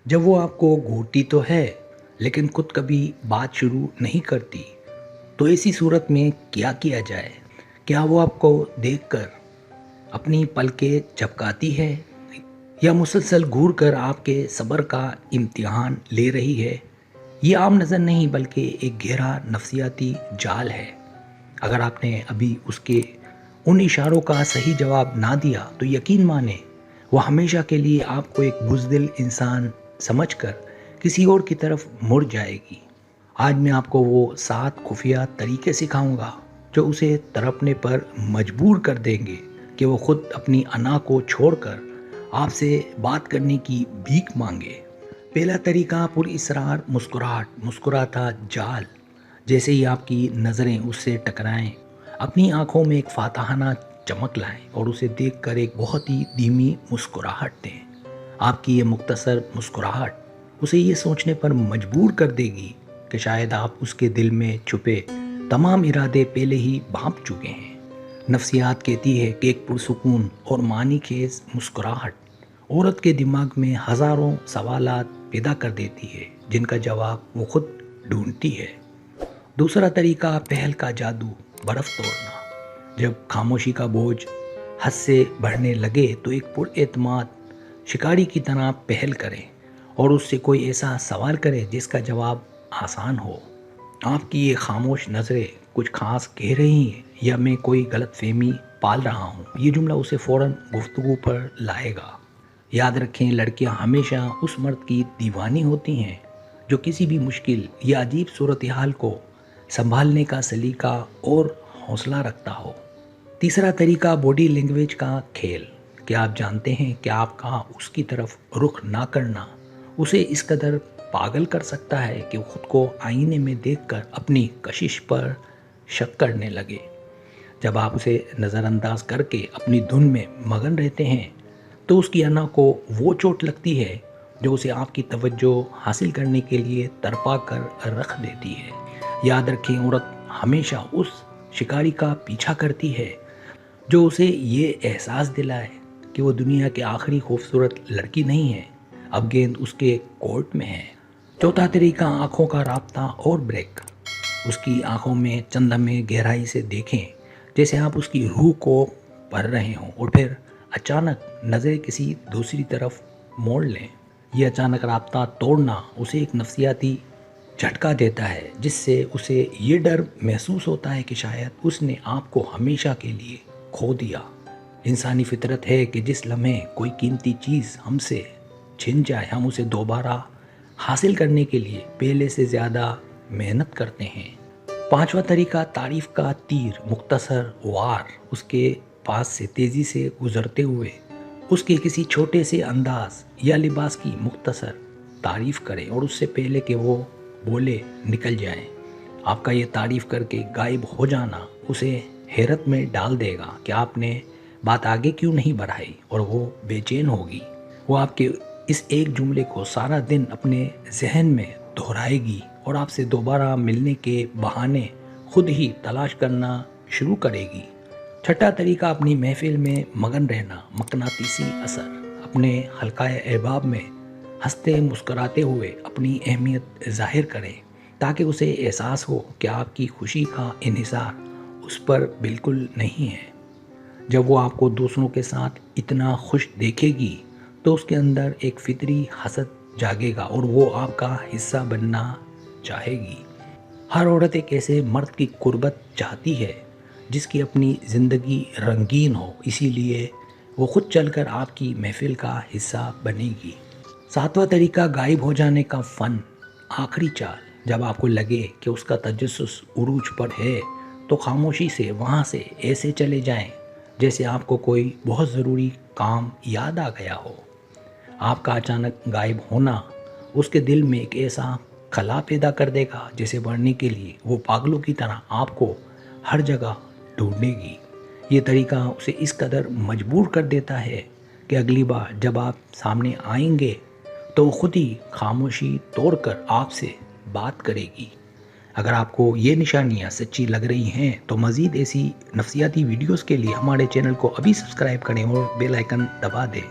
جب وہ آپ کو گھورتی تو ہے لیکن خود کبھی بات شروع نہیں کرتی، تو ایسی صورت میں کیا کیا جائے؟ کیا وہ آپ کو دیکھ کر اپنی پلکیں جھپکاتی ہے یا مسلسل گھور کر آپ کے صبر کا امتحان لے رہی ہے؟ یہ عام نظر نہیں بلکہ ایک گہرا نفسیاتی جال ہے۔ اگر آپ نے ابھی اس کے ان اشاروں کا صحیح جواب نہ دیا تو یقین مانیں وہ ہمیشہ کے لیے آپ کو ایک بزدل انسان سمجھ کر کسی اور کی طرف مڑ جائے گی۔ آج میں آپ کو وہ 7 خفیہ طریقے سکھاؤں گا جو اسے تڑپنے پر مجبور کر دیں گے کہ وہ خود اپنی انا کو چھوڑ کر آپ سے بات کرنے کی بھیک مانگے۔ پہلا طریقہ پر اسرار مسکراہٹ، مسکراتا جال۔ جیسے ہی آپ کی نظریں اس سے ٹکرائیں، اپنی آنکھوں میں ایک فاتحانہ چمک لائیں اور اسے دیکھ کر ایک بہت ہی دھیمی مسکراہٹ دیں۔ آپ کی یہ مختصر مسکراہٹ اسے یہ سوچنے پر مجبور کر دے گی کہ شاید آپ اس کے دل میں چھپے تمام ارادے پہلے ہی بھانپ چکے ہیں۔ نفسیات کہتی ہے کہ ایک پرسکون اور معنی خیز مسکراہٹ عورت کے دماغ میں ہزاروں سوالات پیدا کر دیتی ہے جن کا جواب وہ خود ڈھونڈتی ہے۔ دوسرا طریقہ پہل کا جادو، برف توڑنا۔ جب خاموشی کا بوجھ حد سے بڑھنے لگے تو ایک پر اعتماد شکاری کی طرح پہل کریں اور اس سے کوئی ایسا سوال کریں جس کا جواب آسان ہو۔ آپ کی یہ خاموش نظریں کچھ خاص کہہ رہی ہیں یا میں کوئی غلط فہمی پال رہا ہوں؟ یہ جملہ اسے فوراً گفتگو پر لائے گا۔ یاد رکھیں، لڑکیاں ہمیشہ اس مرد کی دیوانی ہوتی ہیں جو کسی بھی مشکل یا عجیب صورتحال کو سنبھالنے کا سلیقہ اور حوصلہ رکھتا ہو۔ تیسرا طریقہ باڈی لینگویج کا کھیل۔ کیا آپ جانتے ہیں کہ آپ کا اس کی طرف رخ نہ کرنا اسے اس قدر پاگل کر سکتا ہے کہ وہ خود کو آئینے میں دیکھ کر اپنی کشش پر شک کرنے لگے۔ جب آپ اسے نظر انداز کر کے اپنی دھن میں مگن رہتے ہیں تو اس کی انا کو وہ چوٹ لگتی ہے جو اسے آپ کی توجہ حاصل کرنے کے لیے تڑپا کر رکھ دیتی ہے۔ یاد رکھیں، عورت ہمیشہ اس شکاری کا پیچھا کرتی ہے جو اسے یہ احساس دلائے کہ وہ دنیا کی آخری خوبصورت لڑکی نہیں ہے، اب گیند اس کے کورٹ میں ہے۔ چوتھا طریقہ آنکھوں کا رابطہ اور بریک۔ اس کی آنکھوں میں چند لمحے گہرائی سے دیکھیں جیسے آپ اس کی روح کو پڑھ رہے ہوں اور پھر اچانک نظریں کسی دوسری طرف موڑ لیں۔ یہ اچانک رابطہ توڑنا اسے ایک نفسیاتی جھٹکا دیتا ہے جس سے اسے یہ ڈر محسوس ہوتا ہے کہ شاید اس نے آپ کو ہمیشہ کے لیے کھو دیا۔ انسانی فطرت ہے کہ جس لمحے کوئی قیمتی چیز ہم سے چھن جائے ہم اسے دوبارہ حاصل کرنے کے لیے پہلے سے زیادہ محنت کرتے ہیں۔ پانچواں طریقہ تعریف کا تیر، مختصر وار۔ اس کے پاس سے تیزی سے گزرتے ہوئے اس کے کسی چھوٹے سے انداز یا لباس کی مختصر تعریف کریں اور اس سے پہلے کہ وہ بولے نکل جائیں۔ آپ کا یہ تعریف کر کے غائب ہو جانا اسے حیرت میں ڈال دے گا کہ آپ نے بات آگے کیوں نہیں بڑھائی اور وہ بے چین ہوگی۔ وہ آپ کے اس ایک جملے کو سارا دن اپنے ذہن میں دہرائے گی اور آپ سے دوبارہ ملنے کے بہانے خود ہی تلاش کرنا شروع کرے گی۔ چھٹا طریقہ اپنی محفل میں مگن رہنا، مقناطیسی اثر۔ اپنے حلقہ احباب میں ہنستے مسکراتے ہوئے اپنی اہمیت ظاہر کریں تاکہ اسے احساس ہو کہ آپ کی خوشی کا انحصار اس پر بالکل نہیں ہے۔ جب وہ آپ کو دوسروں کے ساتھ اتنا خوش دیکھے گی تو اس کے اندر ایک فطری حسد جاگے گا اور وہ آپ کا حصہ بننا چاہے گی۔ ہر عورت ایک ایسے مرد کی قربت چاہتی ہے جس کی اپنی زندگی رنگین ہو، اسی لیے وہ خود چل کر آپ کی محفل کا حصہ بنے گی۔ ساتواں طریقہ غائب ہو جانے کا فن، آخری چال۔ جب آپ کو لگے کہ اس کا تجسس عروج پر ہے تو خاموشی سے وہاں سے ایسے چلے جائیں جیسے آپ کو کوئی بہت ضروری کام یاد آ گیا ہو۔ آپ کا اچانک غائب ہونا اس کے دل میں ایک ایسا خلا پیدا کر دے گا جسے بڑھنے کے لیے وہ پاگلوں کی طرح آپ کو ہر جگہ ڈھونڈے گی۔ یہ طریقہ اسے اس قدر مجبور کر دیتا ہے کہ اگلی بار جب آپ سامنے آئیں گے تو وہ خود ہی خاموشی توڑ کر آپ سے بات کرے گی۔ اگر آپ کو یہ نشانیاں سچی لگ رہی ہیں تو مزید ایسی نفسیاتی ویڈیوز کے لیے ہمارے چینل کو ابھی سبسکرائب کریں اور بیل آئیکن دبا دیں۔